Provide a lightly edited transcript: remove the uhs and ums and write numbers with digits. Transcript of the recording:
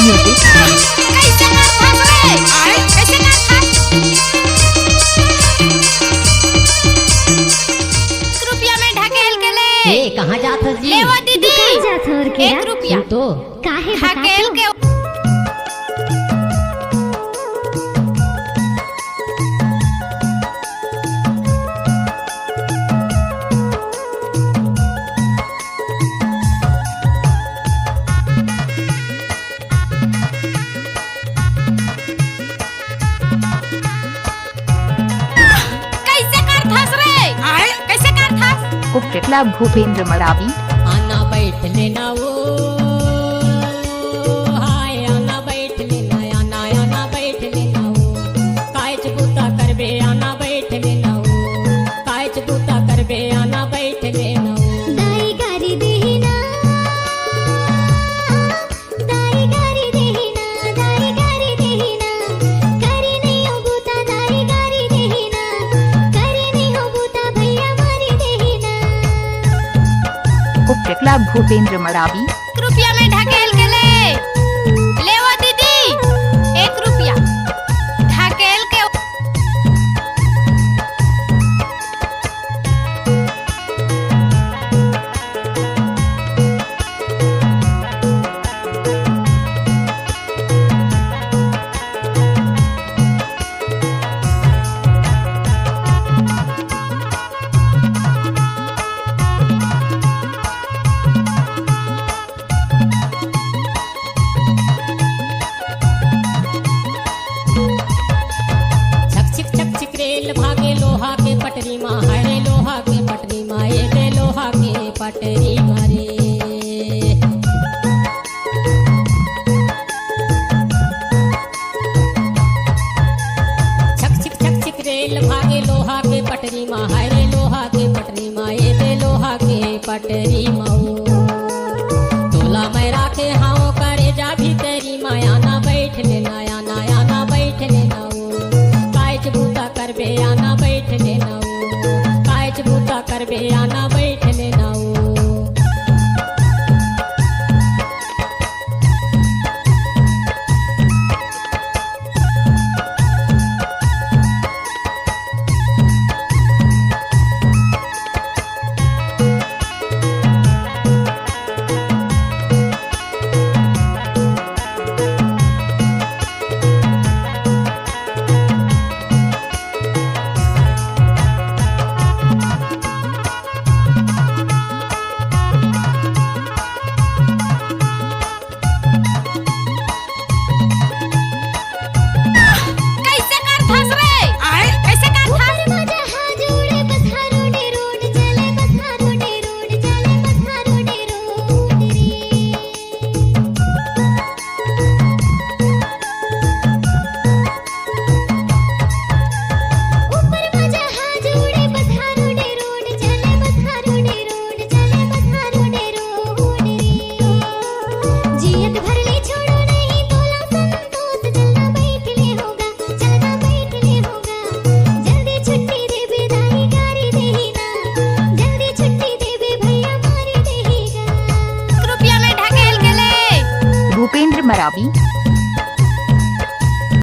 Music. कैसे ना फंस रे? कैसे ना फंस? 1 रुपया में ढकेल के ले। ए कहाँ जात हस जी? ले वो दीदी। दुकान जात हर के 1 रुपया तो काहे ढकेल बता के। कैसे कर फंस रे? कैसे कर फंस? उपटकला भूपेंद्र मरावी। आना बैठ लेना वो हाय आना बैठ लेना आना आना बैठ लेना वो कायच बूता करबे आना बैठ लेना वो कायच बूता करबे आना बैठ लेना वो दाई गारी देहिना दाई गारी देहिना दाई गारी देहिना करी नहीं हो बूता दाई गारी देहिना करी नहीं हो बूता भैया मारी देहिना उपटकला भूपेंद्र मरावी। 1 रुपया में ढकेल के ले। ले वो दीदी। 1 रुपया ढकेल के। छक छिक रेल भागे लोहा के पटरी माँ हरे लोहा के पटरी माँ ये दे लोहा के पटरी मारे छक छिक रेल भागे लोहा के पटरी माँ हरे लोहा के पटरी माँ ये दे लोहा के पटरी माँ